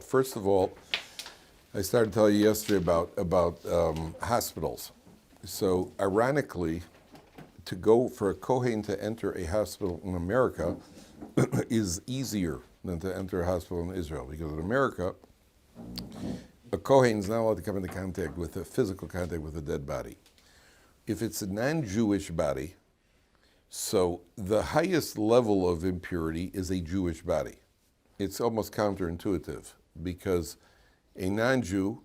First of all, I started telling you yesterday about hospitals. So ironically, to go for a Kohen to enter a hospital in America is easier than to enter a hospital in Israel, because in America, a Kohen is not allowed to come into physical contact with a dead body. If it's a non-Jewish body, so the highest level of impurity is a Jewish body. It's almost counterintuitive, because a non-Jew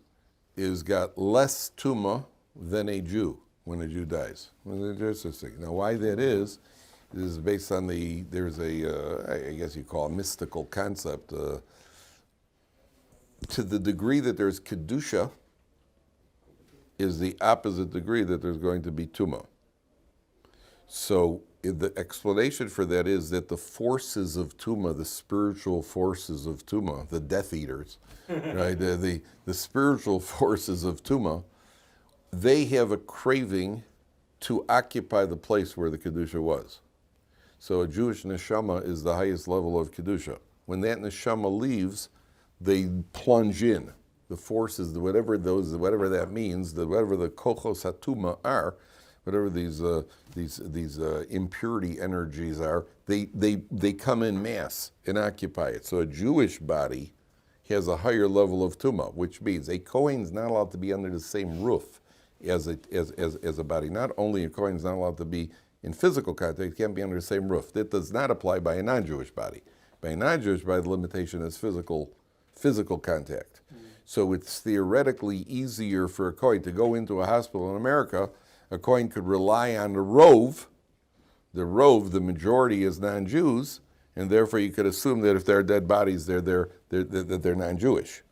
is got less tumah than a Jew when a Jew dies. There's this thing. Now, why that is based on there's a, I guess you call it a mystical concept. To the degree that there's kedusha is the opposite degree that there's going to be tumah. So the explanation for that is that the forces of tumah, the spiritual forces of tumah, the Death Eaters, right? The spiritual forces of tumah, they have a craving to occupy the place where the kedusha was. So a Jewish neshama is the highest level of kedusha. When that neshama leaves, they plunge in. The forces, whatever that means, whatever the kochos hatuma are, whatever these impurity energies are, they come in mass and occupy it. So a Jewish body has a higher level of tumah, which means a Kohen is not allowed to be under the same roof as a body. Not only a Kohen is not allowed to be in physical contact, he can't be under the same roof. That does not apply by a non-Jewish body. By a non-Jewish body, the limitation is physical contact. So it's theoretically easier for a Kohen to go into a hospital in America. A Kohen could rely on the rove. The rove, the majority is non-Jews, and therefore you could assume that if they're dead bodies, they're non-Jewish.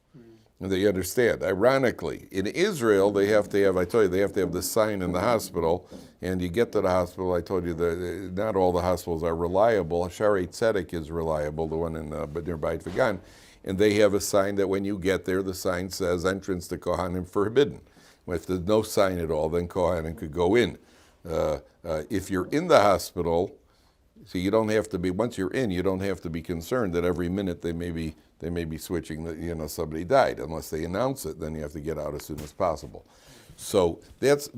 And they understand. Ironically, in Israel, they have to have the sign in the hospital, and you get to the hospital, I told you that not all the hospitals are reliable. Shaarei Tzedek is reliable, the one in near Beit Vegan, and they have a sign that when you get there, the sign says entrance to Kohanim forbidden. If there's no sign at all, then Kohanim could go in. If you're in the hospital, so you don't have to be, once you're in, you don't have to be concerned that every minute they may be switching, somebody died. Unless they announce it, then you have to get out as soon as possible. So that's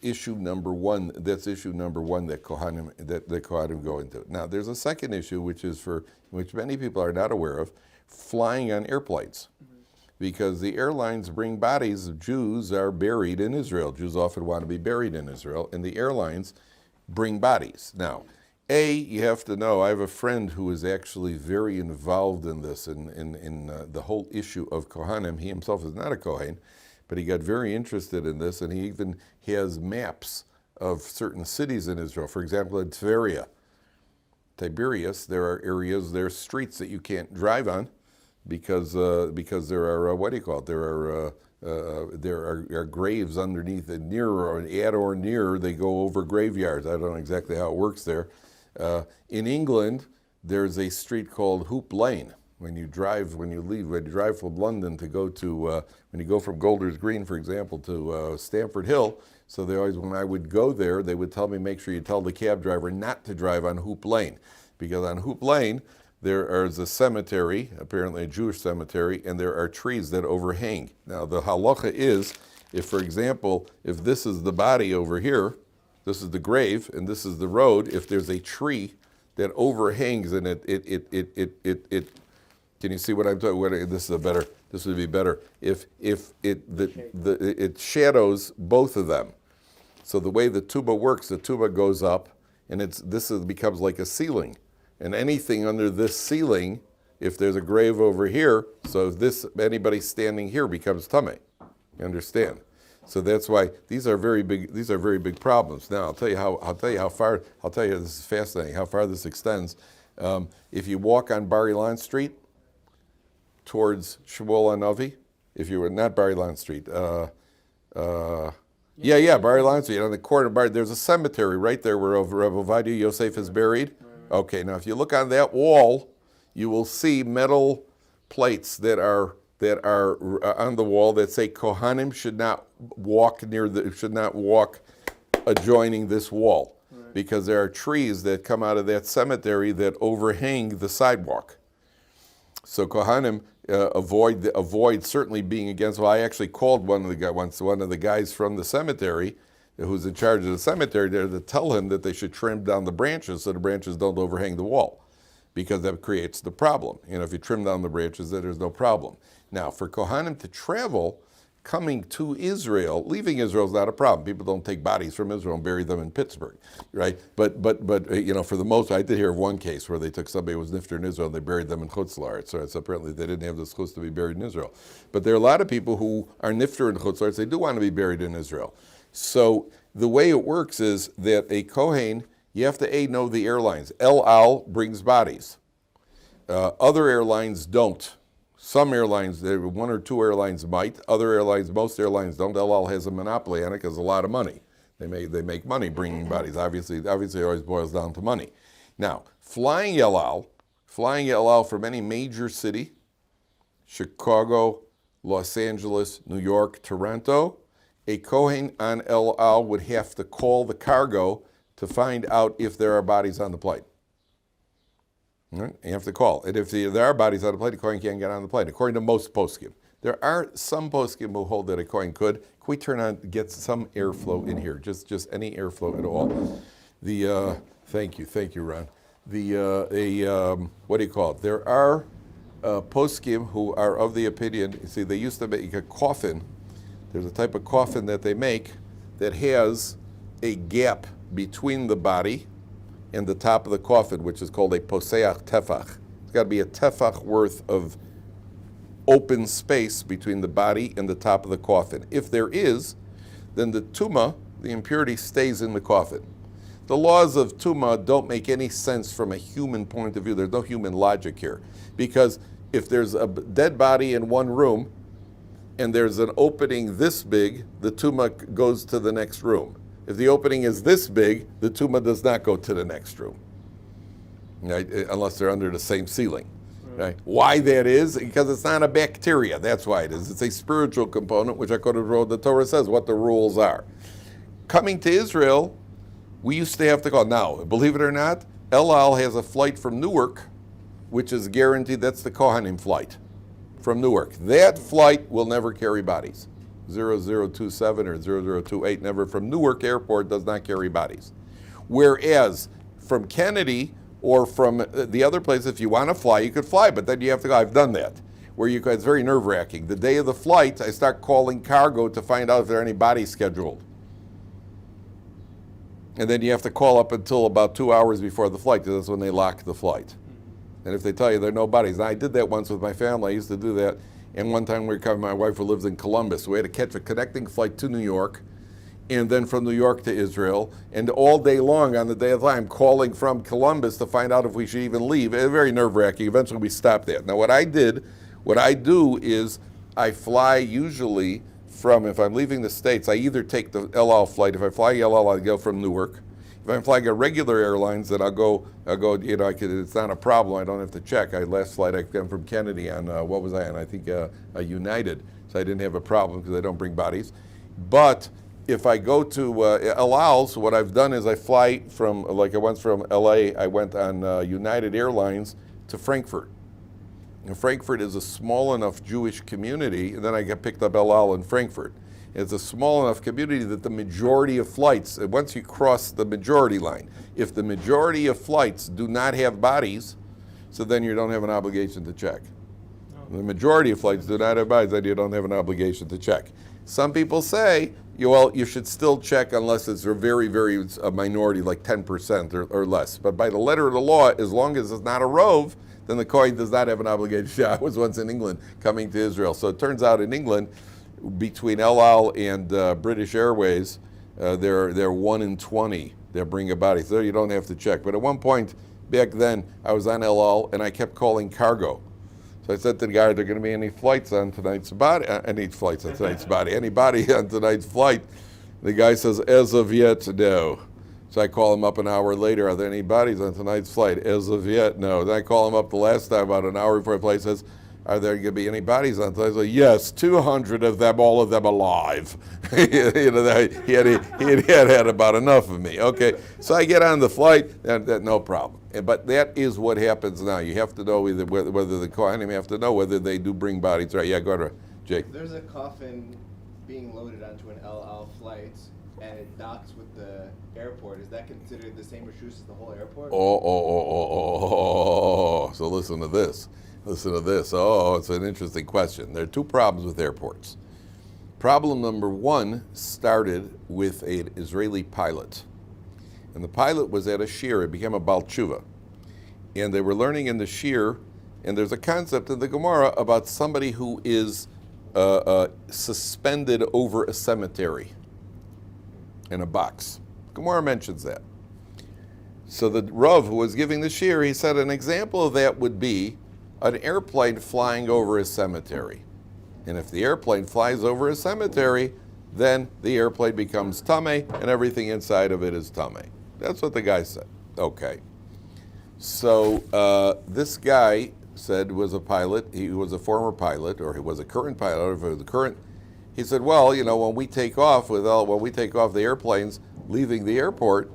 issue number one. That's issue number one that Kohanim go into. Now there's a second issue, which many people are not aware of: flying on airplanes. Because the airlines bring bodies of Jews are buried in Israel. Jews often want to be buried in Israel, and the airlines bring bodies. Now, you have to know, I have a friend who is actually very involved in this, in the whole issue of Kohanim. He himself is not a Kohen, but he got very interested in this, and he even has maps of certain cities in Israel. For example, in Tiberias, there are streets that you can't drive on, because there are there are graves underneath it, near or at or near. They go over graveyards. I don't know exactly how it works there. In England, there's a street called Hoop Lane. When you drive from London to go to when you go from Golders Green, for example, to Stamford Hill. So they always, when I would go there, they would tell me, make sure you tell the cab driver not to drive on Hoop Lane, because on Hoop Lane there is a cemetery, apparently a Jewish cemetery, and there are trees that overhang. Now the halacha is, if, for example, if this is the body over here, this is the grave, and this is the road, if there's a tree that overhangs and it can you see what I'm talking? This would be better. If it shadows both of them. So the way the tuba works, the tuba goes up, and becomes like a ceiling. And anything under this ceiling, if there's a grave over here, so anybody standing here becomes tameh. You understand? So that's why these are very big problems. Now I'll tell you how far. This is fascinating. How far this extends. If you walk on Bar Ilan Street towards Shmuel Hanavi, if you were not Bar Ilan Street, Bar Ilan Street on the corner of Bar, there's a cemetery right there where Rabbi Ovadia Yosef is buried. Okay, now if you look on that wall, you will see metal plates that are on the wall that say Kohanim should not walk adjoining this wall, right, because there are trees that come out of that cemetery that overhang the sidewalk. So Kohanim avoid certainly being against. Well, I actually called one of the guys from the cemetery, who's in charge of the cemetery there, to tell him that they should trim down the branches so the branches don't overhang the wall, because that creates the problem. If you trim down the branches, then there's no problem. Now, for Kohanim to travel, coming to Israel, leaving Israel is not a problem. People don't take bodies from Israel and bury them in Pittsburgh, right? But for the most, I did hear of one case where they took somebody who was nifter in Israel and they buried them in Chutz La'aretz. So apparently they didn't have the schus to be buried in Israel. But there are a lot of people who are nifter in Chutz La'aretz. They do want to be buried in Israel. So the way it works is that a Kohen, you have to know the airlines. El Al brings bodies. Other airlines don't. Some airlines, one or two airlines might. Other airlines, most airlines don't. El Al has a monopoly on it because a lot of money. They make money bringing bodies. Obviously, it always boils down to money. Now, flying El Al from any major city, Chicago, Los Angeles, New York, Toronto, a Kohen on El Al would have to call the cargo to find out if there are bodies on the plane. Right? You have to call. And if there are bodies on the plane, the Kohen can't get on the plane, according to most poskim. There are some poskim who hold that a Kohen could. Can we get some airflow in here? Just any airflow at all. Thank you, Ron. What do you call it? There are poskim who are of the opinion, you see, they used to make a coffin. There's a type of coffin that they make that has a gap between the body and the top of the coffin, which is called a poseach tefach. It's got to be a tefach worth of open space between the body and the top of the coffin. If there is, then the tumah, the impurity, stays in the coffin. The laws of tumah don't make any sense from a human point of view. There's no human logic here. Because if there's a dead body in one room and there's an opening this big, the tumah goes to the next room. If the opening is this big, the tumah does not go to the next room, right? Unless they're under the same ceiling. Right? Why that is? Because it's not a bacteria. That's why it is. It's a spiritual component, which I could have wrote. The Torah says what the rules are. Coming to Israel, we used to have to call. Now, believe it or not, El Al has a flight from Newark, which is guaranteed. That's the Kohanim flight from Newark. That flight will never carry bodies. 0027 or 0028, never, from Newark Airport, does not carry bodies. Whereas from Kennedy or from the other place, if you want to fly, you could fly, but then you have to go. I've done that. It's very nerve-wracking. The day of the flight, I start calling cargo to find out if there are any bodies scheduled. And then you have to call up until about 2 hours before the flight, because that's when they lock the flight. And if they tell you there are no bodies, and I did that once with my family. I used to do that. And one time we were coming, my wife who lives in Columbus. We had to catch a connecting flight to New York, and then from New York to Israel. And all day long on the day of the flight, I'm calling from Columbus to find out if we should even leave. It was very nerve-wracking. Eventually we stopped that. Now what I do is I fly usually from, if I'm leaving the States, I either take the El Al flight. If I fly El Al, I go from Newark. If I'm flying a regular airlines, then I'll go. It's not a problem. I don't have to check. Last flight I came from Kennedy on, what was I on? I think a United. So I didn't have a problem because I don't bring bodies. But if I go to El Al, so what I've done is I fly from, like I went from LA, I went on United Airlines to Frankfurt. And Frankfurt is a small enough Jewish community, and then I got picked up El Al in Frankfurt. It's a small enough community that the majority of flights, once you cross the majority line, if the majority of flights do not have bodies, so then you don't have an obligation to check. No. The majority of flights do not have bodies, then you don't have an obligation to check. Some people say, you should still check unless it's a very, very minority, like 10% or less. But by the letter of the law, as long as it's not a rove, then the Kohen does not have an obligation. I was once in England coming to Israel. So it turns out in England, between El Al and British Airways, they're 1 in 20 that bring a body. So you don't have to check. But at one point back then, I was on El Al and I kept calling cargo. So I said to the guy, "Are there going to be any flights on tonight's body? Any flights on tonight's body? Anybody on tonight's flight?" The guy says, "As of yet, no." So I call him up an hour later. "Are there any bodies on tonight's flight?" "As of yet, no." Then I call him up the last time, about an hour before the flight, says, "Are there going to be any bodies on tonight's flight?" "Yes, 200 of them, all of them alive." He had about enough of me. Okay, so I get on the flight, and no problem. But that is what happens now. You have to know whether the Kohanim have to know whether they do bring bodies. Right? Yeah, go ahead, Jake. If there's a coffin being loaded onto an El Al flight and it docks with the airport, is that considered the same issues as the whole airport? So listen to this. Oh, it's an interesting question. There are two problems with airports. Problem number one started with an Israeli pilot. And the pilot was at a shir. It became a Baal Tshuva. And they were learning in the shir, and there's a concept in the Gemara about somebody who is suspended over a cemetery in a box. Gemara mentions that. So the Rav who was giving the shir, he said an example of that would be an airplane flying over a cemetery. And if the airplane flies over a cemetery, then the airplane becomes tameh, and everything inside of it is tameh. That's what the guy said. Okay. So this guy said was a pilot. He was a former pilot, or he was a current pilot. Or if it was the current, he said, well, when we take off the airplanes leaving the airport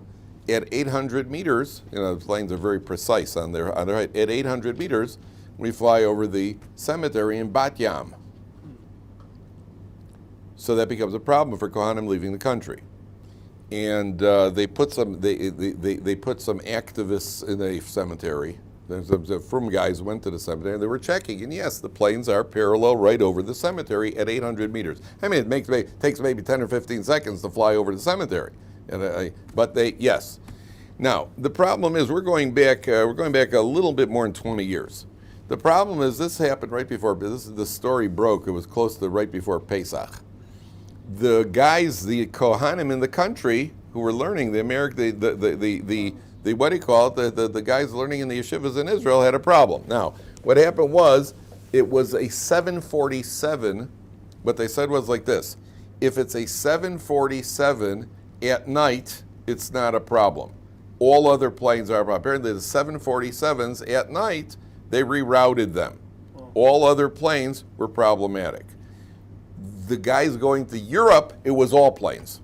at 800 meters, the planes are very precise on their height. At 800 meters, we fly over the cemetery in Bat Yam. So that becomes a problem for Kohanim leaving the country. And they put some activists in a cemetery. The Frum guys went to the cemetery and they were checking, and yes, the planes are parallel right over the cemetery at 800 meters. I mean, it takes maybe 10 or 15 seconds to fly over the cemetery, but yes. Now the problem is we're going back a little bit more than 20 years. The problem is this happened right before the story broke. It was close to right before Pesach. The guys, the Kohanim in the country who were learning the guys learning in the yeshivas in Israel had a problem. Now, what happened was, it was a 747. What they said was like this: if it's a 747 at night, it's not a problem. All other planes are a problem. Apparently, the 747s at night, they rerouted them. All other planes were problematic. The guys going to Europe, it was all planes.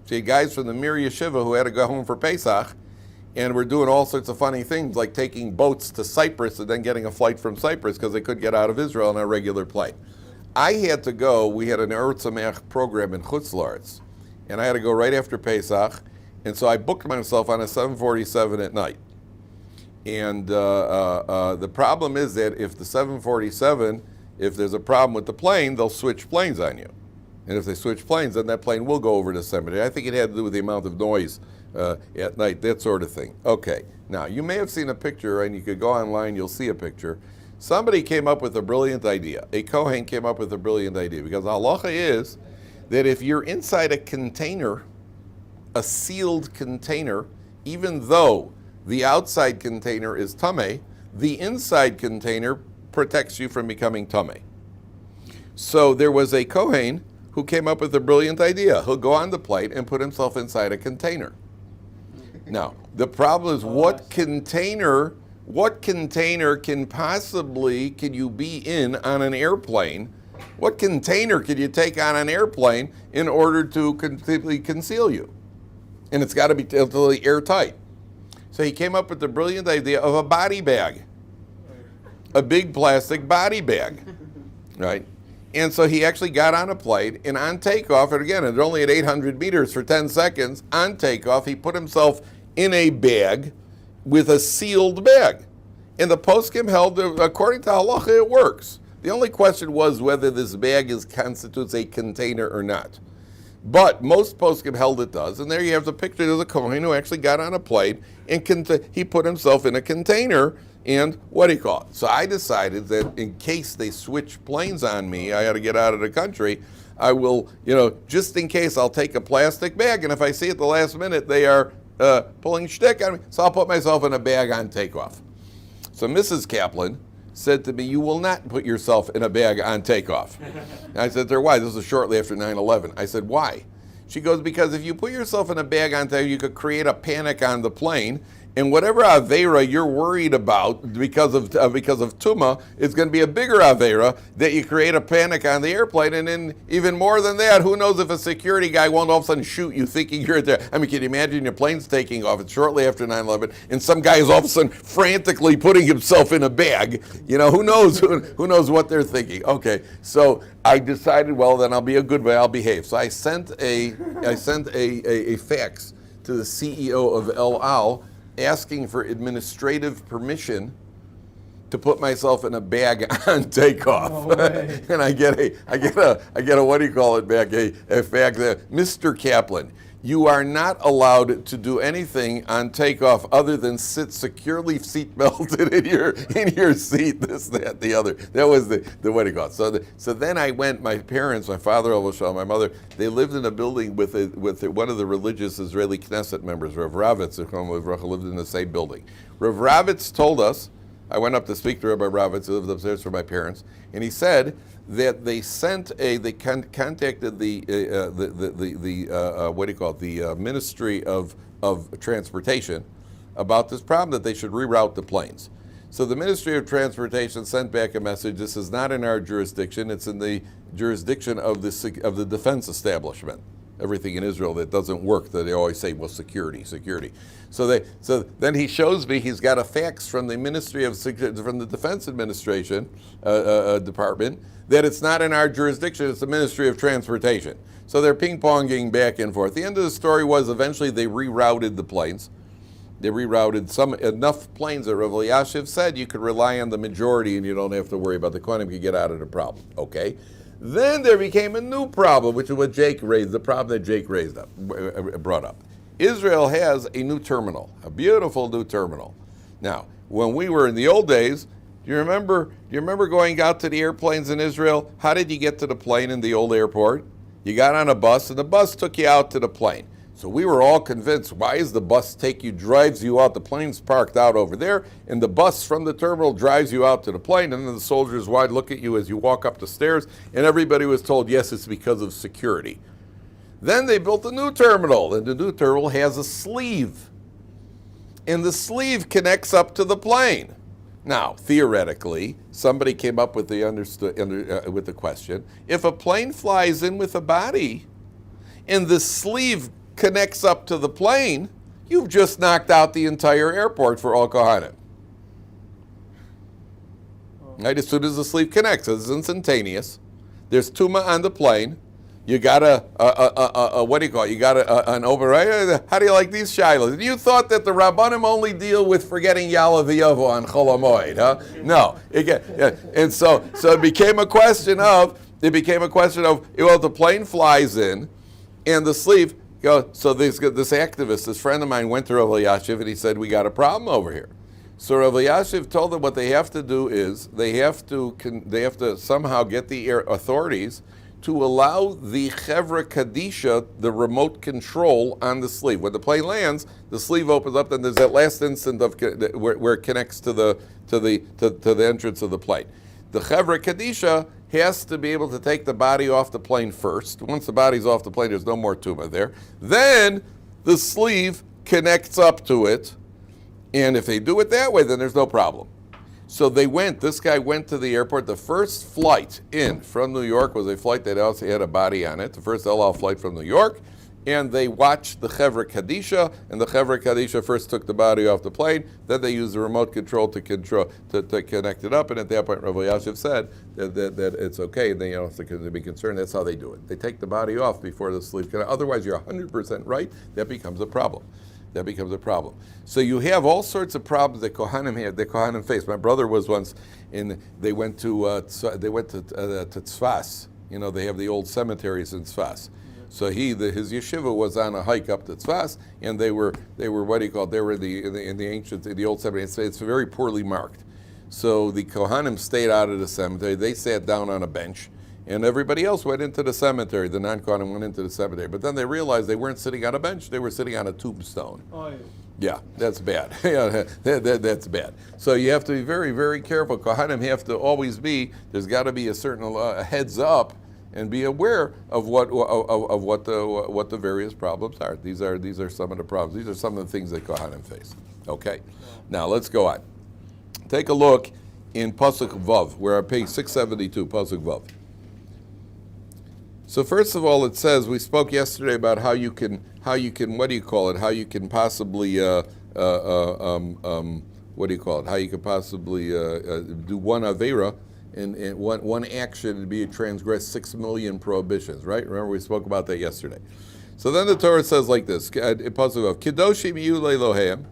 So you guys from the Mir Yeshiva who had to go home for Pesach, and were doing all sorts of funny things like taking boats to Cyprus and then getting a flight from Cyprus because they couldn't get out of Israel on a regular plane. I had to go. We had an Ohr Somayach program in Chutz La'aretz, and I had to go right after Pesach, and so I booked myself on a 747 at night. And the problem is that if the 747, if there's a problem with the plane, they'll switch planes on you. And if they switch planes, then that plane will go over to the cemetery. I think it had to do with the amount of noise at night, that sort of thing. Okay, now you may have seen a picture, and you could go online, you'll see a picture. Somebody came up with a brilliant idea. A Kohen came up with a brilliant idea, because halacha is that if you're inside a container, a sealed container, even though the outside container is tameh, the inside container protects you from becoming tameh. So there was a Kohen who came up with a brilliant idea. He'll go on the plane and put himself inside a container. Now, the problem is what container can you be in on an airplane? What container can you take on an airplane in order to completely conceal you? And it's got to be totally airtight. So he came up with the brilliant idea of a body bag. A big plastic body bag, right? And so he actually got on a plane, and on takeoff, and again, it's only at 800 meters for 10 seconds, on takeoff, he put himself in a bag with a sealed bag. And the poskim held, according to halacha, it works. The only question was whether this bag constitutes a container or not. But most poskim held it does, and there you have the picture. There's a Kohen who actually got on a plane, and he put himself in a container, and what do you call it? So I decided that in case they switch planes on me, I had to get out of the country, I will, just in case, I'll take a plastic bag, and if I see at the last minute they are pulling shtick on me, so I'll put myself in a bag on takeoff. So Mrs. Kaplan said to me, you will not put yourself in a bag on takeoff. And I said to her, why? This was shortly after 9/11. I said, why? She goes, because if you put yourself in a bag on takeoff, you could create a panic on the plane, And whatever Aveira you're worried about because of Tuma is going to be a bigger Aveira that you create a panic on the airplane. And then even more than that, who knows if a security guy won't all of a sudden shoot you thinking you're there. I mean, can you imagine your plane's taking off? It's shortly after 9/11, and some guy is all of a sudden frantically putting himself in a bag. You know, who knows? Who knows what they're thinking? Okay, so I decided, well, then I'll be a good boy. I'll behave. So I sent a fax to the CEO of El Al, asking for administrative permission to put myself in a bag on takeoff. No way. And I get a what do you call it back? A fax. Mr. Kaplan, you are not allowed to do anything on takeoff other than sit securely seat belted in your seat. This, that, the other. That was the what do you call it? So then I went. My parents, my father, my mother, they lived in a building with one of the religious Israeli Knesset members, Rav Ravitz, who lived in the same building. Rav Ravitz told us. I went up to speak to Rabbi Ravitz, who lived upstairs for my parents, and he said that they contacted the Ministry of Transportation about this problem that they should reroute the planes. So the Ministry of Transportation sent back a message. This is not in our jurisdiction. It's in the jurisdiction of the defense establishment. Everything in Israel that doesn't work, that they always say, well, security. So then he shows me he's got a fax from the from the Defense Administration Department that it's not in our jurisdiction, it's the Ministry of Transportation. So they're ping-ponging back and forth. The end of the story was eventually they rerouted the planes. They rerouted enough planes that Rav Elyashiv said you could rely on the majority and you don't have to worry about the Kohanim could get out of the problem. Okay. Then there became a new problem, which is what Jake raised, the problem that Jake brought up. Israel has a new terminal, a beautiful new terminal. Now, when we were in the old days, do you remember going out to the airplanes in Israel? How did you get to the plane in the old airport? You got on a bus, and the bus took you out to the plane. So we were all convinced, why does the bus drives you out? The plane's parked out over there, and the bus from the terminal drives you out to the plane, and then the soldiers wide look at you as you walk up the stairs, and everybody was told, yes, it's because of security. Then they built a new terminal, and the new terminal has a sleeve, and the sleeve connects up to the plane. Now, theoretically, somebody came up with the question, if a plane flies in with a body, and the sleeve connects up to the plane, you've just knocked out the entire airport for all Kohanim. Right? As soon as the sleeve connects, it's instantaneous. There's Tuma on the plane. You got what do you call it? You got an override. How do you like these shilas? You thought that the Rabbanim only deal with forgetting Yalav V'Yavo on Chol HaMoed, huh? No. And so it became a question of, well, the plane flies in, and the sleeve. So this activist, this friend of mine, went to Rav Elyashiv and he said, we got a problem over here. So Rav Elyashiv told them what they have to do is they have to somehow get the authorities to allow the Chevra Kadisha the remote control on the sleeve. When the plane lands, the sleeve opens up, then there's that last instant of where it connects to the entrance of the plane. The Chevra Kadisha has to be able to take the body off the plane first. Once the body's off the plane, there's no more tuma there. Then the sleeve connects up to it, and if they do it that way, then there's no problem. So this guy went to the airport. The first flight in from New York was a flight that also had a body on it, the first El Al flight from New York, and they watched the Chevra Kadisha, and the Chevra Kadisha first took the body off the plane, then they used the remote control to connect it up, and at that point Rabbi Yashiv said that it's okay, and they don't have to be concerned. That's how they do it. They take the body off before the sleeve connects. Otherwise, you're 100% right. That becomes a problem. So you have all sorts of problems that Kohanim face. My brother was once they went to Tzfas. You know, they have the old cemeteries in Tzfas. So his yeshiva was on a hike up to Tzfas, and they were what do you call it? They were in the old cemetery. It's very poorly marked. So the Kohanim stayed out of the cemetery. They sat down on a bench, and everybody else went into the cemetery. The non-Kohanim went into the cemetery. But then they realized they weren't sitting on a bench. They were sitting on a tombstone. Oh, yeah. Yeah, that's bad. That's bad. So you have to be very, very careful. Kohanim have to always there's got to be a certain heads up and be aware of what the various problems are. These are some of the problems. These are some of the things that Kohanim face. Okay, now let's go on. Take a look in Pasuk Vav. We're on page 672, Pasuk Vav. So first of all, it says, we spoke yesterday about how you can, what do you call it? How you can possibly, what do you call it? How you could possibly do one Avera and one action and be transgress 6 million prohibitions, right? Remember we spoke about that yesterday. So then the Torah says like this, in Pasuk Vav, Kedoshim yu le'Eloheim,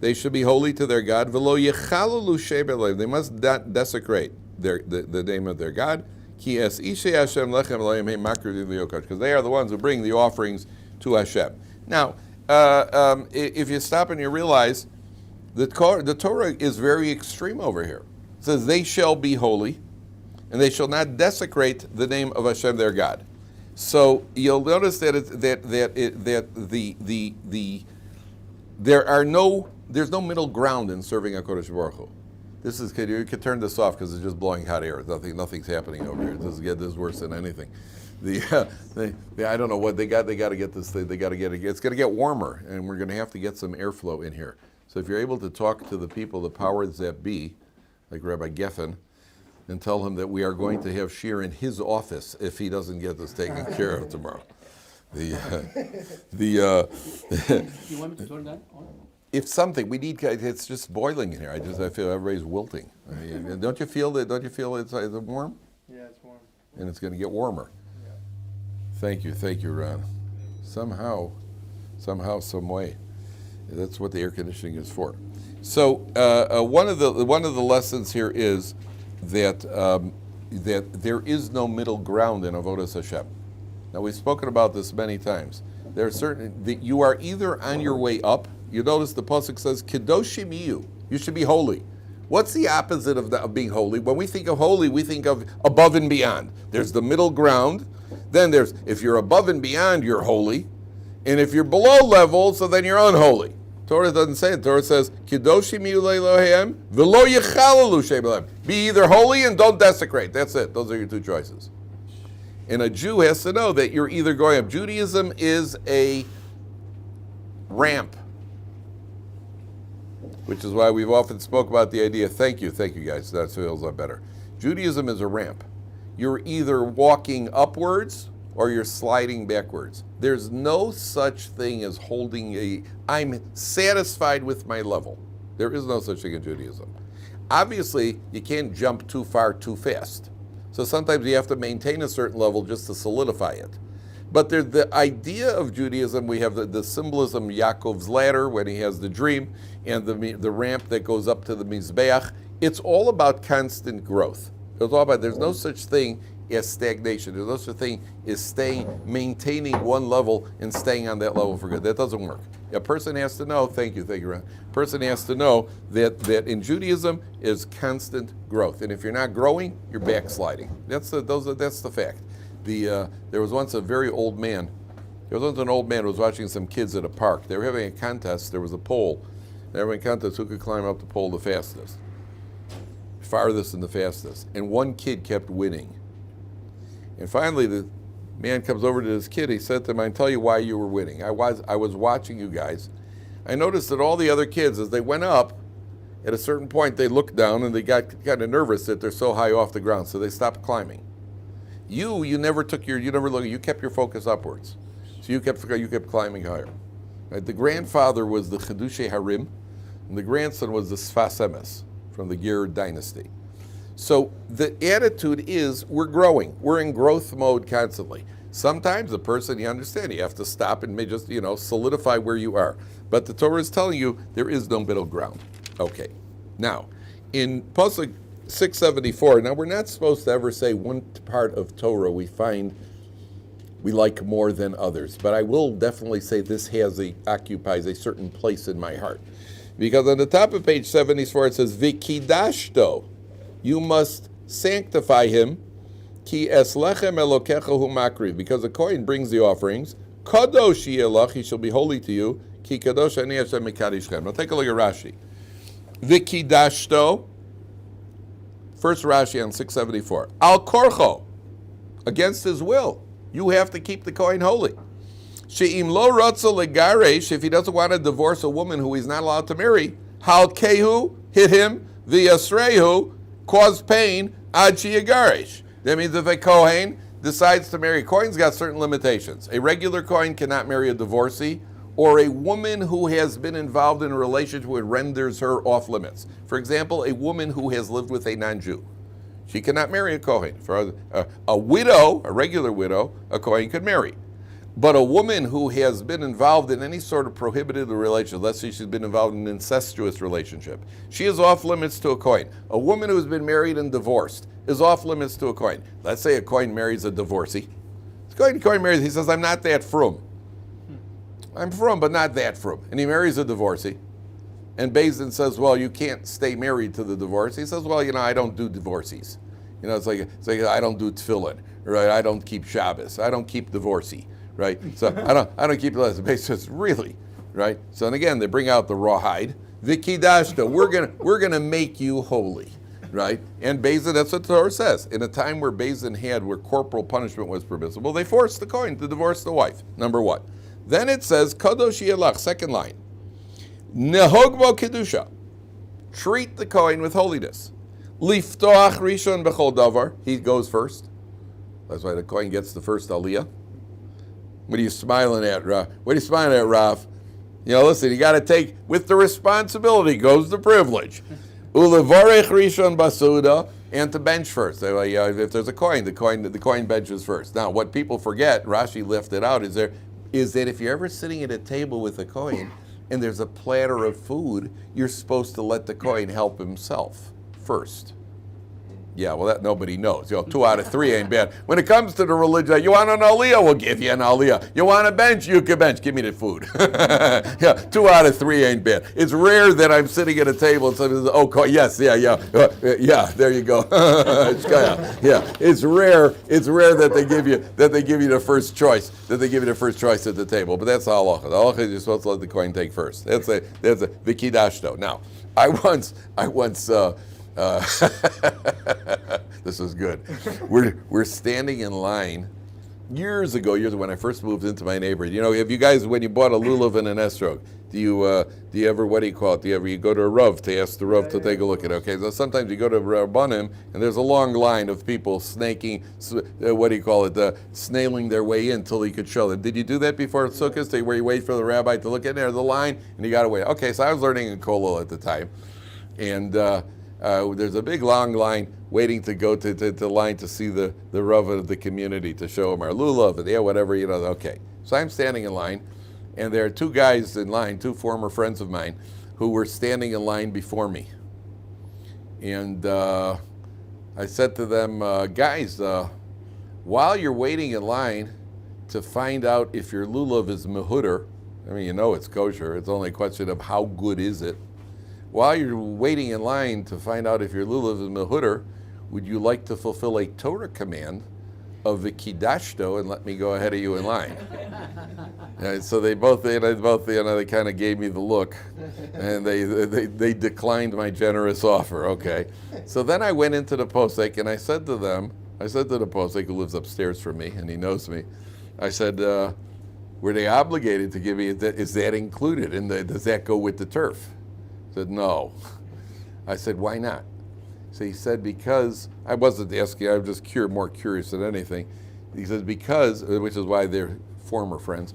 they should be holy to their God. V'lo yechalelu shem Elohim, they must not desecrate the name of their God. Because they are the ones who bring the offerings to Hashem. Now, if you stop and you realize the Torah is very extreme over here. It says they shall be holy, and they shall not desecrate the name of Hashem their God. So you'll notice that there's no middle ground in serving HaKadosh Baruch Hu. This is, you could turn this off because it's just blowing hot air. Nothing's happening over here. This is worse than anything. I don't know what they got. They got to get this thing. They got to get it. It's going to get warmer, and we're going to have to get some airflow in here. So if you're able to talk to the people, the powers that be, like Rabbi Geffen, and tell him that we are going to have shir in his office if he doesn't get this taken care of tomorrow. You want me to turn that on? If something we need, it's just boiling in here. I feel everybody's wilting. Don't you feel that? Don't you feel it's warm? Yeah, it's warm. And it's going to get warmer. Yeah. Thank you, Ron. Somehow, some way. That's what the air conditioning is for. So one of the lessons here is that that there is no middle ground in Avodas Hashem. Now we've spoken about this many times. There are certain that you are either on your way up. You notice the pasuk says, "Kedoshim yu." You should be holy. What's the opposite of being holy? When we think of holy, we think of above and beyond. There's the middle ground. Then there's, if you're above and beyond, you're holy, and if you're below level, so then you're unholy. Torah doesn't say it. Torah says, "Kedoshim yu le'Eloheim v'lo yechalelu shem Elohim." Be either holy and don't desecrate. That's it. Those are your two choices. And a Jew has to know that you're either going up. Judaism is a ramp, which is why we've often spoke about the idea, thank you guys, that feels a lot better. Judaism is a ramp. You're either walking upwards or you're sliding backwards. There's no such thing as I'm satisfied with my level. There is no such thing in Judaism. Obviously, you can't jump too far too fast. So sometimes you have to maintain a certain level just to solidify it. But the idea of Judaism, we have the symbolism, Yaakov's ladder when he has the dream, and the ramp that goes up to the Mizbeach. It's all about constant growth. It's all about, there's no such thing as stagnation. There's no such thing as maintaining one level and staying on that level for good. That doesn't work. A person has to know, thank you, Ron. A person has to know that in Judaism is constant growth. And if you're not growing, you're backsliding. That's the fact. There was once a very old man. There was once an old man who was watching some kids at a park. They were having a contest. There was a pole. They were having a contest who could climb up the pole the fastest, farthest and the fastest. And one kid kept winning. And finally, the man comes over to this kid. He said to him, "I can tell you why you were winning. I was watching you guys. I noticed that all the other kids, as they went up, at a certain point, they looked down and they got kind of nervous that they're so high off the ground, so they stopped climbing. You never looked. You kept your focus upwards, so you kept climbing higher. Right? The grandfather was the Chedushay Harim, and the grandson was the Sfas Emes from the Ger dynasty. So the attitude is we're growing. We're in growth mode constantly. Sometimes the person, you understand, you have to stop and may just solidify where you are. But the Torah is telling you there is no middle ground. Okay. Now, in Pasuk 674. Now, we're not supposed to ever say one part of Torah we like more than others, but I will definitely say this occupies a certain place in my heart. Because on the top of page 74 it says, V'kidashto, you must sanctify him, ki es lechem elokecha hu makriv, because the Kohen brings the offerings, kadosh yelach, he shall be holy to you, ki kadosh ani Hashem mikadishchem. Now take a look at Rashi. V'kidashto, first Rashi on 674. Al korcho, against his will. You have to keep the Kohen holy. She'im lo rotza legaresh, if he doesn't want to divorce a woman who he's not allowed to marry, hal kehu, hit him, v'yasrehu, cause pain, ad she'yagaresh. That means if a Kohen decides to marry, Kohen's got certain limitations. A regular Kohen cannot marry a divorcee, or a woman who has been involved in a relationship which renders her off limits. For example, a woman who has lived with a non-Jew. She cannot marry a Kohen. For a widow, a regular widow, a Kohen could marry. But a woman who has been involved in any sort of prohibited relationship, let's say she's been involved in an incestuous relationship, she is off limits to a Kohen. A woman who's been married and divorced is off limits to a Kohen. Let's say a Kohen marries a divorcee. Kohen marries, he says, I'm not that frum. I'm frum, but not that frum. And he marries a divorcee. And Beis Din says, well, you can't stay married to the divorcee. He says, well, I don't do divorcees. It's like I don't do tefillin, right? I don't keep Shabbos. I don't keep divorcee, right? So I don't keep the Beis Din says, really, right? So and again, they bring out the rawhide. Vikidashta, we're gonna make you holy, right? And Beis Din, that's what the Torah says. In a time where Beis Din had, where corporal punishment was permissible, they forced the Kohen to divorce the wife. Number one. Then it says, Kadosh Yelach, second line. Nehogbo Kedusha. Treat the Kohen with holiness. Liftoach Rishon Bechol Davar. He goes first. That's why the Kohen gets the first Aliyah. What are you smiling at, Rav? What are you smiling at, Rav? Listen, you got to take, with the responsibility goes the privilege. Ulevarech Rishon Basuda. And to bench first. If there's a Kohen, the Kohen benches first. Now, what people forget, Rashi left it out, is that if you're ever sitting at a table with a Kohen and there's a platter of food, you're supposed to let the Kohen help himself first. Yeah, well, that nobody knows. 2 out of 3 ain't bad. When it comes to the religion, you want an aliyah, we'll give you an aliyah. You want a bench, you can bench. Give me the food. Yeah, 2 out of 3 ain't bad. It's rare that I'm sitting at a table and somebody says, yes, yeah, there you go. Yeah, it's rare that they give you the first choice, at the table. But that's the halacha. The halacha is you're supposed to let the Kohen take first. That's a vikidashto. Now, I once. This is good. We're standing in line years ago when I first moved into my neighborhood. If you guys, when you bought a lulav and an estrog, do you ever, what do you call it? You go to a Rav to ask the Rav to take a look at it? Okay, so sometimes you go to Rabbanim and there's a long line of people snailing their way in until he could show them. Did you do that before Sukkot, where you wait for the rabbi to look at the line and you got to wait? Okay, so I was learning in Kollel at the time, and there's a big long line waiting to go to the line to see the Rav of the community to show him our lulav and whatever, Okay, so I'm standing in line, and there are 2 guys in line, 2 former friends of mine, who were standing in line before me. And I said to them, guys, while you're waiting in line to find out if your lulav is mehuder, it's kosher, it's only a question of how good is it. While you're waiting in line to find out if your lulav is mehuder, would you like to fulfill a Torah command of the kidashto and let me go ahead of you in line? So they kind of gave me the look, and they declined my generous offer. Okay, so then I went into the posek and I said to the posek who lives upstairs from me and he knows me, I said, were they obligated to give me? Is that included? Does that go with the turf? He said, no. I said, why not? So he said, because, I wasn't asking, I was just more curious than anything. He says, because, which is why they're former friends,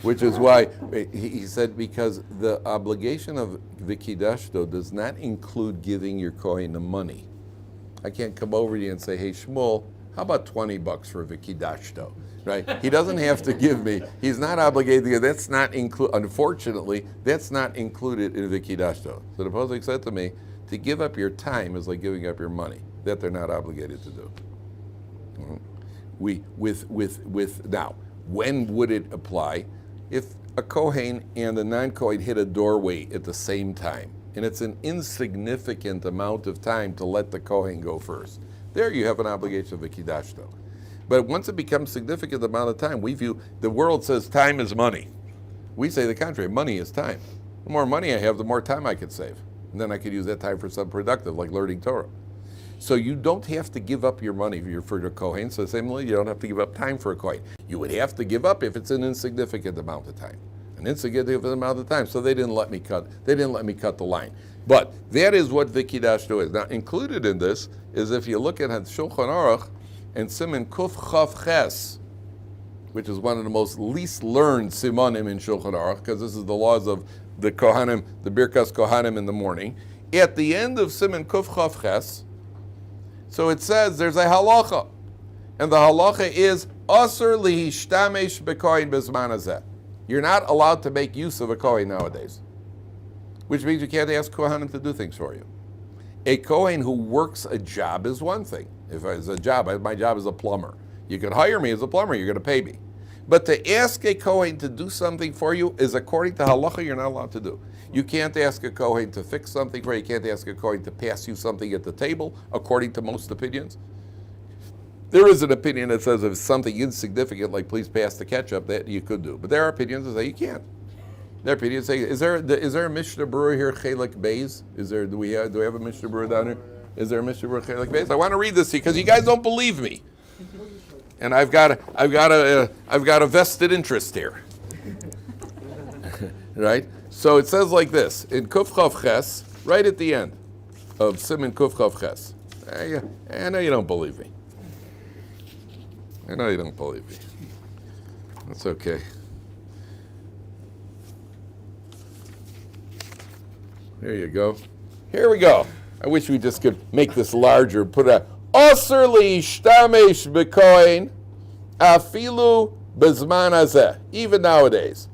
which is why, he said, because the obligation of the Kiddushto does not include giving your Kohen the money. I can't come over to you and say, hey, Shmuel, how about $20 for Vikidashto? Right? He doesn't have to give me. He's not obligated to give. That's not unfortunately, that's not included in Vikidashto. So the posek said to me, to give up your time is like giving up your money. That they're not obligated to do. Now, when would it apply? If a Kohen and a non-Kohen hit a doorway at the same time, and it's an insignificant amount of time to let the Kohen go first. There you have an obligation of Vikidashto. But once it becomes a significant amount of time, we view, the world says time is money. We say the contrary, money is time. The more money I have, the more time I could save. And then I could use that time for something productive, like learning Torah. So you don't have to give up your money for the Kohen. So similarly, you don't have to give up time for a Kohen. You would have to give up if it's an insignificant amount of time. An insignificant amount of time. So they didn't let me cut the line. But that is what Vikidashto is. Now included in this is if you look at Shulchan Aruch and Siman Kuf Chav Ches, which is one of the most least learned simanim in Shulchan Aruch, because this is the laws of the Kohanim, the Birkas Kohanim in the morning. At the end of Siman Kuf Chav Ches, so it says there's a halacha, and the halacha is Asur lihishtamesh b'kohen b'zman hazeh. You're not allowed to make use of a kohen nowadays, which means you can't ask Kohanim to do things for you. A kohen who works a job is one thing. If it's a job, my job is a plumber. You can hire me as a plumber, you're going to pay me. But to ask a kohen to do something for you is according to halacha, you're not allowed to do. You can't ask a kohen to fix something for you. You can't ask a kohen to pass you something at the table, according to most opinions. There is an opinion that says if it's something insignificant, like please pass the ketchup, that you could do. But there are opinions that say you can't. There are opinions that say, is there a Mishnah Berurah here, Chelik Beis? Do we have a Mishnah Berurah down here? Is there a Mishnah Berurah Chelik Beis? I want to read this to you because you guys don't believe me. And I've got a vested interest here, right? So it says like this in Kuf Chav Ches, right at the end of Siman Kuf Chav Ches. I know you don't believe me. I know you don't believe me. That's okay. There you go. Here we go. I wish we just could make this larger. Put a Asur lihishtamesh b'kohen afilu b'zman hazeh. Even nowadays,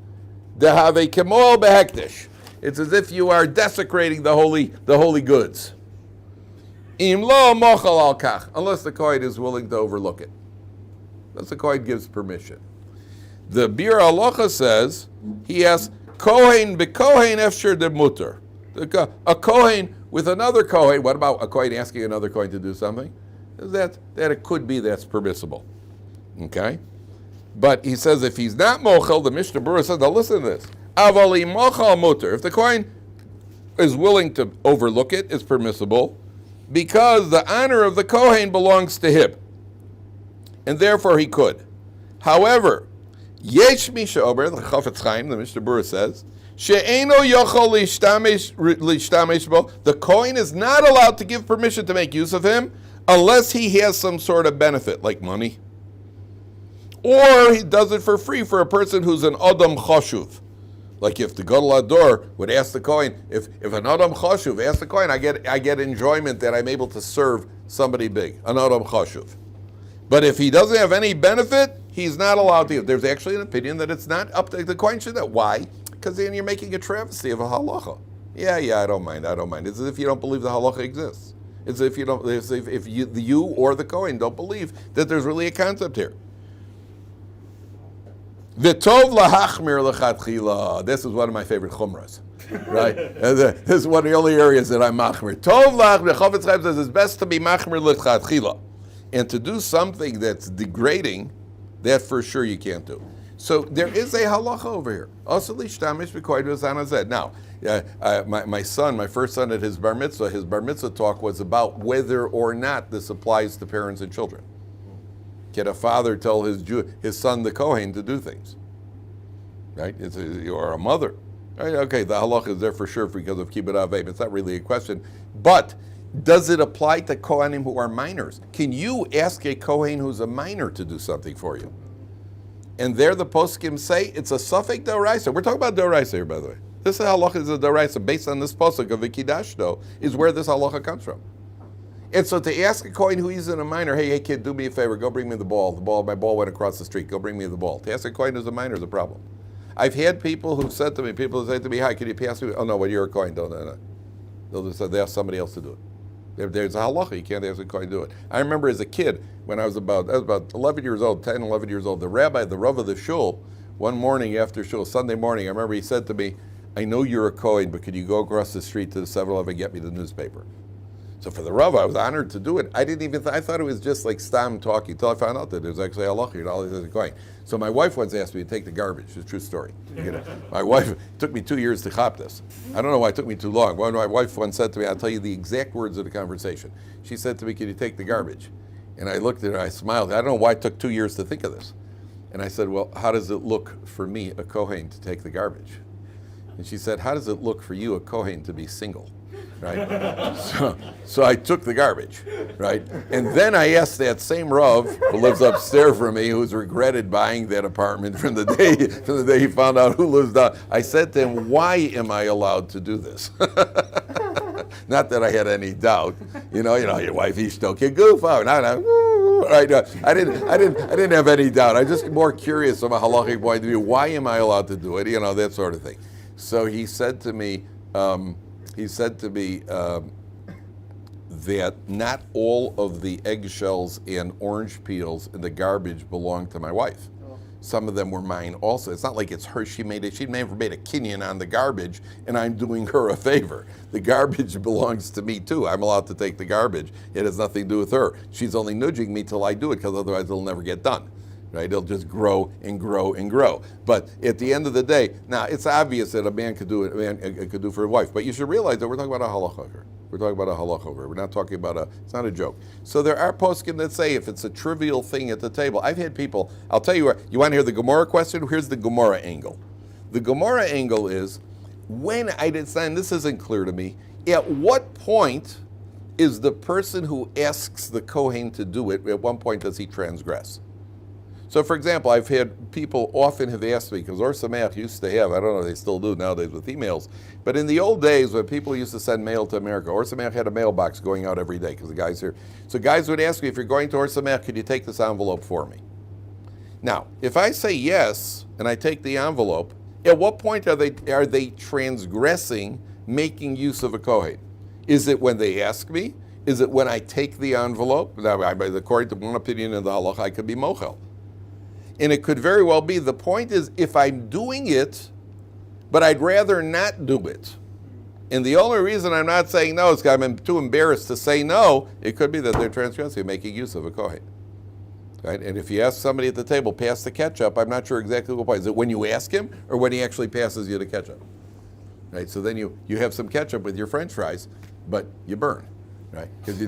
dehave kemol behektish. It's as if you are desecrating the holy goods. Im lo mochal al kach, unless the kohen is willing to overlook it. Unless the kohen gives permission. The Bir Halacha says he has kohen b'kohen efshir de mutter. A kohen with another kohen. What about a kohen asking another kohen to do something? That it could be that's permissible. Okay? But he says if he's not mochel, the Mishnah Berurah says, now listen to this. Avali mochel mutter. If the kohen is willing to overlook it, it's permissible because the honor of the kohen belongs to him. And therefore he could. However, yesh misha ober, the Chafetz Chaim, the Mishnah Berurah says, she'eno yochol lishtamesh bo, the kohen is not allowed to give permission to make use of him unless he has some sort of benefit, like money. Or he does it for free for a person who's an Adam Chashuv. Like if the Gadol Ador would ask the Kohen, if an Adam Chashuv asks the Kohen, I get enjoyment that I'm able to serve somebody big, an Adam Chashuv. But if he doesn't have any benefit, he's not allowed to. There's actually an opinion that it's not up to the Kohen should know. Why? Because then you're making a travesty of a halacha. Yeah, I don't mind. It's as if you don't believe the halacha exists. It's as if you don't, if you or the Kohen don't believe that there's really a concept here. V'tov lahachmir lechatchila. This is one of my favorite chumras, right? This is one of the only areas that I'm machmir. Tov lahachmir. Chafetz Chaim says it's best to be machmir lechatchila, and to do something that's degrading, that for sure you can't do. So there is a halacha over here. Also lishtamish b'kohen b'zman hazeh. Now, my first son at his bar mitzvah talk was about whether or not this applies to parents and children. Can a father tell his son, the Kohen, to do things? Right? Or a mother. Right? Okay, the halacha is there for sure because of kibbut aveim. It's not really a question. But does it apply to Kohanim who are minors? Can you ask a Kohen who's a minor to do something for you? And there the poskim say it's a suffix d'oraisa. We're talking about d'oraisa here, by the way. This halacha is a d'oraisa based on this posuk of Vikidashto is where this halacha comes from. And so to ask a Kohen who isn't a minor, hey kid, do me a favor, go bring me the ball. My ball went across the street, go bring me the ball. To ask a Kohen who's a minor is a problem. I've had people who said to me, hi, can you pass me? Oh no, well you're a Kohen, no. They'll just say they ask somebody else to do it. There's a halacha, you can't ask a Kohen to do it. I remember as a kid, when I was about 11 years old, the rabbi, the rav of the shul, one morning after shul, Sunday morning, I remember he said to me, I know you're a Kohen, but could you go across the street to the 7-Eleven and get me the newspaper? So for the Rav, I was honored to do it. I didn't even, I thought it was just like stam talking until I found out that there's actually halacha and all these going. So my wife once asked me to take the garbage. It's a true story. My wife, it took me 2 years to chop this. I don't know why it took me too long. My wife once said to me, I'll tell you the exact words of the conversation. She said to me, can you take the garbage? And I looked at her, I smiled. I don't know why it took 2 years to think of this. And I said, well, how does it look for me, a Kohen, to take the garbage? And she said, how does it look for you, a Kohen, to be single? Right? So I took the garbage, right? And then I asked that same Rav who lives upstairs from me, who's regretted buying that apartment from the day he found out who lives down. I said to him, why am I allowed to do this? Not that I had any doubt. You know, your wife, you still can goof out. Right? I didn't have any doubt. I was just more curious from a halachic point of view. Why am I allowed to do it? You know, that sort of thing. So he said to me, that not all of the eggshells and orange peels in the garbage belonged to my wife. Some of them were mine also. It's not like it's her. She never made a kinyan on the garbage, and I'm doing her a favor. The garbage belongs to me too. I'm allowed to take the garbage. It has nothing to do with her. She's only nudging me till I do it, because otherwise it'll never get done. Right? It'll just grow and grow and grow. But at the end of the day, now it's obvious that a man could do it. A man could do for a wife. But you should realize that we're talking about a halacha here. We're talking about a halacha here. We're not talking about it's not a joke. So there are poskim that say if it's a trivial thing at the table. I've had people. I'll tell you what. You want to hear the Gemara question? Here's the Gemara angle. The Gemara angle is when I decide, this isn't clear to me. At what point is the person who asks the Kohen to do it? At one point does he transgress? So, for example, I've had people often have asked me, because Ohr Somayach used to have, I don't know if they still do nowadays with emails, but in the old days when people used to send mail to America, Ohr Somayach had a mailbox going out every day because the guys here. So guys would ask me, if you're going to Ohr Somayach, could you take this envelope for me? Now, if I say yes, and I take the envelope, at what point are they transgressing making use of a Kohen? Is it when they ask me? Is it when I take the envelope? Now, according to one opinion in the halach, I could be mochel. And it could very well be, the point is, if I'm doing it, but I'd rather not do it. And the only reason I'm not saying no is because I'm too embarrassed to say no. It could be that they're transgressing, making use of a Kohen. Right? And if you ask somebody at the table, pass the ketchup, I'm not sure exactly what point. Is it when you ask him, or when he actually passes you the ketchup? Right? So then you have some ketchup with your French fries, but you burn. Right, because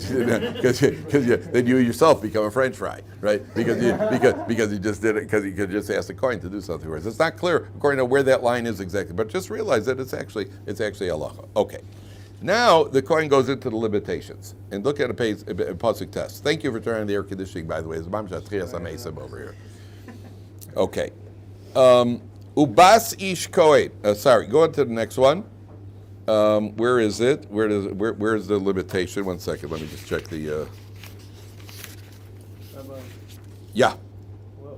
then you yourself become a French fry, right? Because you just did it because you could just ask the Kohen to do something for us. It's not clear according to where that line is exactly, but just realize that it's actually halacha. Okay, now the Kohen goes into the limitations and look at a pasuk test. Thank you for turning on the air conditioning, by the way. It's over here. Okay, ubas ish Kohen. Sorry, go on to the next one. Where is it? Where is the limitation? 1 second, let me just check the. Rabbi, yeah.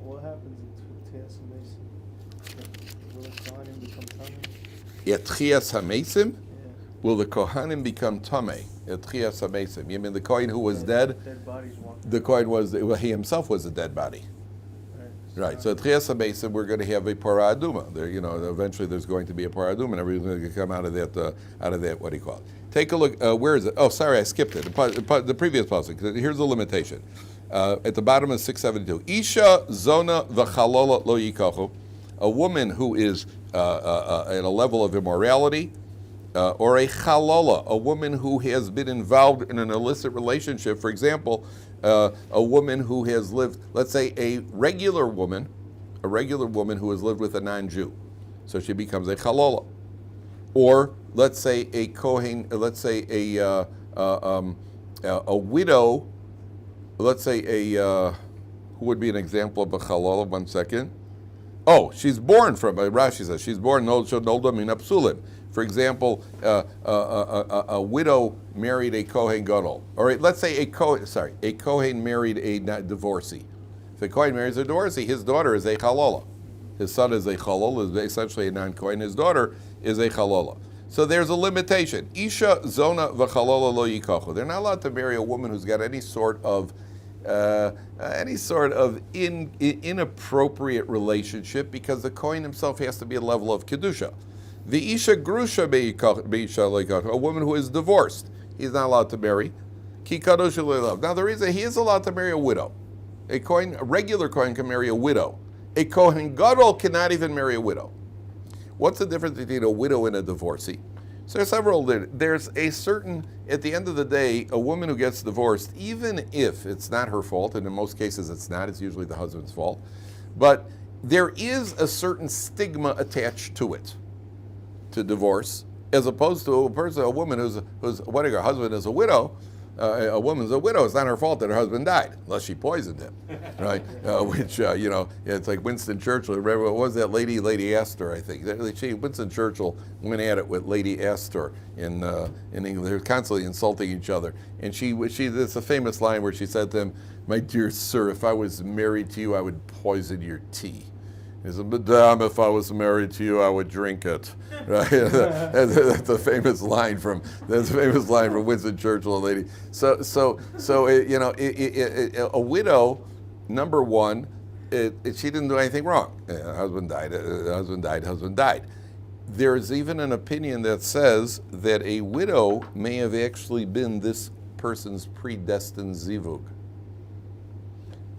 what happens in Tchias HaMesim? Will the Kohanim become Tamei? At Tchias HaMesim, Yeah. will the Kohanim become Tamei? At Tchias HaMesim, you mean the Kohen who was dead? Dead bodies walking. The Kohen he himself was a dead body. Right. So at Tchias HaMesim, we're going to have a Parah Aduma. There, eventually there's going to be a Parah Aduma, and everything's going to come out of that. What do you call it? Take a look. Where is it? Oh, sorry, I skipped it. The previous pasuk. Here's the limitation. At the bottom of 672. Isha zona v'chalola lo yikachu. A woman who is at a level of immorality, or a chalola, a woman who has been involved in an illicit relationship. For example, a woman who has lived, let's say a regular woman who has lived with a non-Jew, so she becomes a chalola. Or let's say a Kohen, let's say a widow, let's say who would be an example of a chalola? 1 second. Oh, she's born from, Rashi says, she's born nolda min apsulim. For example, a widow married a Kohen Gadol. Or let's say a Kohen married a divorcee. If a Kohen marries a divorcee, his daughter is a chalola. His son is a chalola, is essentially a non-Kohen. His daughter is a chalola. So there's a limitation. Isha zona v'chalola lo yikachu. They're not allowed to marry a woman who's got any sort of inappropriate relationship, because the Kohen himself has to be a level of kedusha. The isha grusha be'isha, a woman who is divorced. he's not allowed to marry. Ki kadosh love. Now the reason he is allowed to marry a widow. A regular Kohen can marry a widow. A Kohen Gadol cannot even marry a widow. What's the difference between a widow and a divorcee? So there's several. There's a certain, at the end of the day, a woman who gets divorced, even if it's not her fault, and in most cases it's not, it's usually the husband's fault, but there is a certain stigma attached to it, to divorce, as opposed to a woman who's what if her husband is a widow. A woman's a widow. It's not her fault that her husband died, unless she poisoned him, right? It's like Winston Churchill. Remember, what was that Lady Astor, I think. Winston Churchill went at it with Lady Astor in England. They were constantly insulting each other. And it's a famous line where she said to him, "My dear sir, if I was married to you, I would poison your tea." He said, "Madame, if I was married to you, I would drink it." Right? That's a famous line from Winston Churchill, a lady. A widow, number one, she didn't do anything wrong. Husband died. There's even an opinion that says that a widow may have actually been this person's predestined zivug.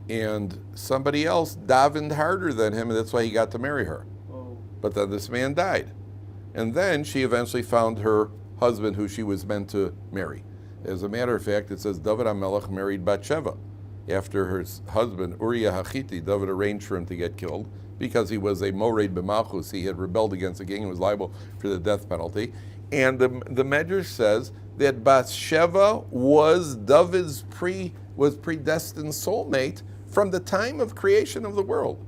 And somebody else davened harder than him, and that's why he got to marry her. Oh. But then this man died. And then she eventually found her husband who she was meant to marry. As a matter of fact, it says Dovid HaMelech married Bathsheba. After her husband, Uriah HaChitti, Dovid arranged for him to get killed because he was a mored b'malchus. He had rebelled against the king and was liable for the death penalty. And the Medrash says that Bathsheba was David's predestined soulmate from the time of creation of the world.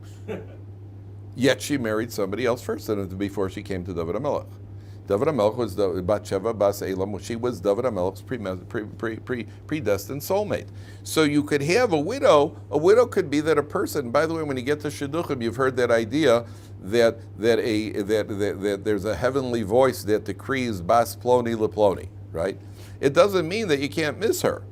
Yet she married somebody else first, before she came to Dovid HaMelech. Dovid HaMelech was Bathsheba Bas Elam. She was Dovid HaMelech's predestined soulmate. So you could have a widow. A widow could be that a person. By the way, when you get to Shidduchim, you've heard that idea that there's a heavenly voice that decrees Bas Ploni Leploni. Right? It doesn't mean that you can't miss her.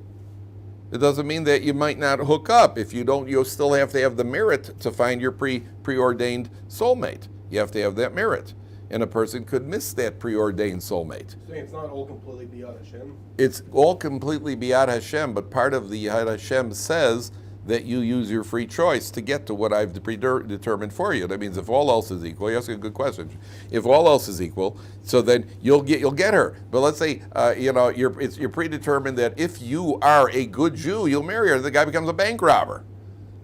It doesn't mean that you might not hook up. If you don't, you'll still have to have the merit to find your preordained soulmate. You have to have that merit. And a person could miss that preordained soulmate. So it's not all completely beyond Hashem? It's all completely beyond Hashem, but part of the Yad Hashem says that you use your free choice to get to what I've predetermined for you. That means if all else is equal, you're asking a good question. If all else is equal, so then you'll get her. But let's say you're predetermined that if you are a good Jew, you'll marry her. The guy becomes a bank robber.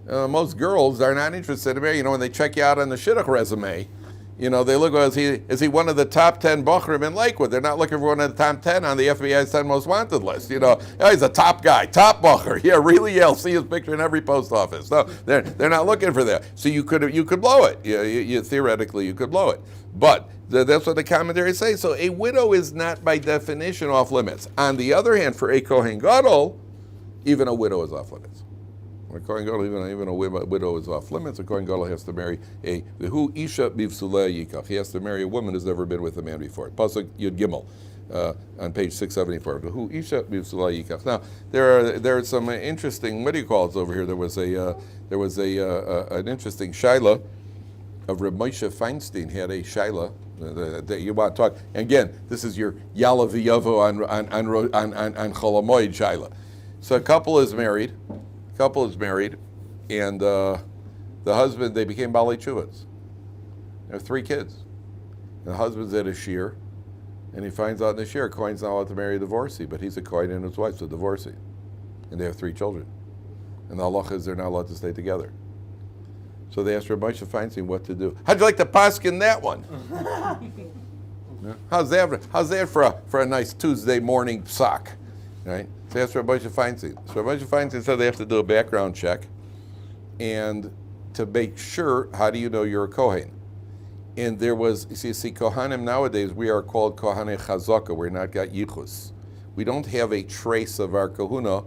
Most girls are not interested in marrying. When they check you out on the shidduch resume, they look, is he one of the top 10 bochrim in Lakewood? They're not looking for one of the top 10 on the FBI's 10 most wanted list. He's a top guy, top bocher. Yeah, really, I'll see his picture in every post office. No, they're not looking for that. So you could blow it. Theoretically, you could blow it. But that's what the commentaries say. So a widow is not by definition off limits. On the other hand, for a Kohen Gadol, even a widow is off limits. A Kohen Gadol, even a widow is off limits. A Kohen Gadol has to marry who isha bivsulei yikach. He has to marry a woman who's never been with a man before. Pasuk Yud Gimel on page 674. Who isha bivsulei yikach. Now there are some interesting, what do you call it over here? There was an interesting shaila of Reb Moshe Feinstein had a shaila that you want to talk. And again, this is your Yala v'Yavo on Cholamoid shaila. So a couple is married, and the husband, they became Balei Tshuvas. They have 3 kids. And the husband's at a shir, and he finds out in the shir, Kohen's not allowed to marry a divorcee, but he's a Kohen and his wife's a divorcee. And they have 3 children. And the halacha is they're not allowed to stay together. So they asked Rabbi Moshe Feinstein what to do. How'd you like to paskin that one? Yeah. How's that for a nice Tuesday morning psak? Right? So that's Rabbi Moshe Feinstein. So Rabbi Moshe Feinstein said they have to do a background check, and to make sure, how do you know you're a Kohen? And there was, you see, Kohanim nowadays, we are called Kohanei Chazaka. We're not got Yichus. We don't have a trace of our kahuna.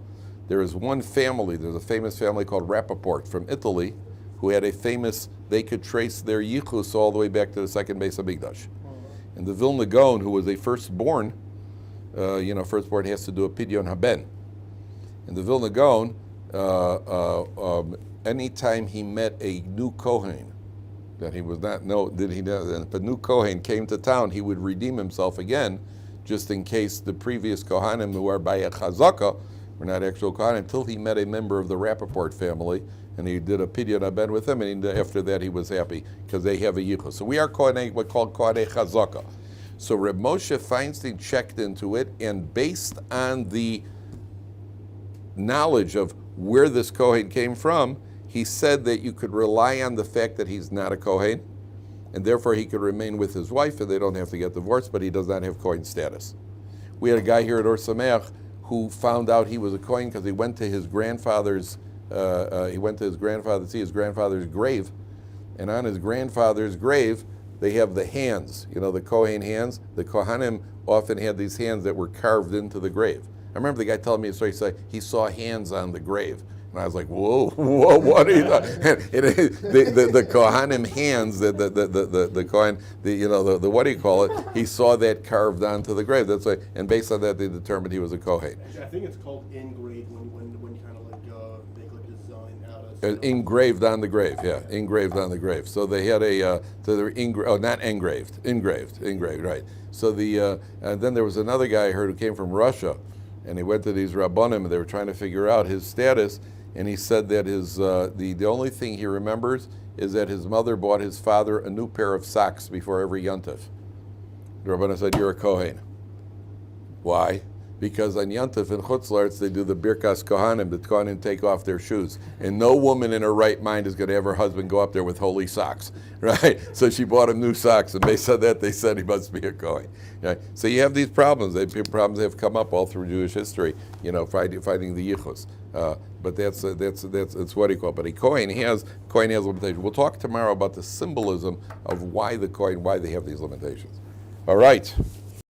There is one family, there's a famous family called Rappaport from Italy, who had they could trace their Yichus all the way back to the second base of Migdash. And the Vilna Gaon, who was a firstborn, firstborn has to do a Pidyon Haben. And the Vilna Gaon, anytime he met a new Kohen, that he was not, if a new Kohen came to town, he would redeem himself again just in case the previous Kohanim who are by a chazaka were not actual Kohanim, until he met a member of the Rappaport family, and he did a pidyon haben with him, and after that he was happy, because they have a yichus. So we are Kohanei, what's called Kohanei chazaka. So Reb Moshe Feinstein checked into it, and based on the knowledge of where this Kohen came from, he said that you could rely on the fact that he's not a Kohen, and therefore he could remain with his wife and they don't have to get divorced, but he does not have Kohen status. We had a guy here at Ohr Somayach who found out he was a Kohen because he went to his grandfather's to see his grandfather's grave, and on his grandfather's grave they have the hands, the Kohen hands. The Kohanim often had these hands that were carved into the grave. I remember the guy telling me a story. He said he saw hands on the grave, and I was like, "Whoa, what are you?" The Kohanim hands, the Kohen, the what do you call it? He saw that carved onto the grave. That's why, and based on that, they determined he was a Kohen. Actually, I think it's called engraved when you kind of make like a design out of. Engraved on the grave, yeah, engraved on the grave. So they had not engraved, right. So and then there was another guy I heard who came from Russia, and he went to these Rabbanim, and they were trying to figure out his status, and he said that his the only thing he remembers is that his mother bought his father a new pair of socks before every Yontif. The Rabbanim said, "You're a Kohen." Why? Because on Yontif in Chutz La'aretz they do the Birkas Kohanim, the Kohanim take off their shoes. And no woman in her right mind is going to have her husband go up there with holy socks, right? So she bought him new socks, and based on that they said he must be a Kohen. Right? So you have these problems. Problems have come up all through Jewish history, fighting the yichus. But that's what he called. But a Kohen has limitations. We'll talk tomorrow about the symbolism of why they have these limitations. All right.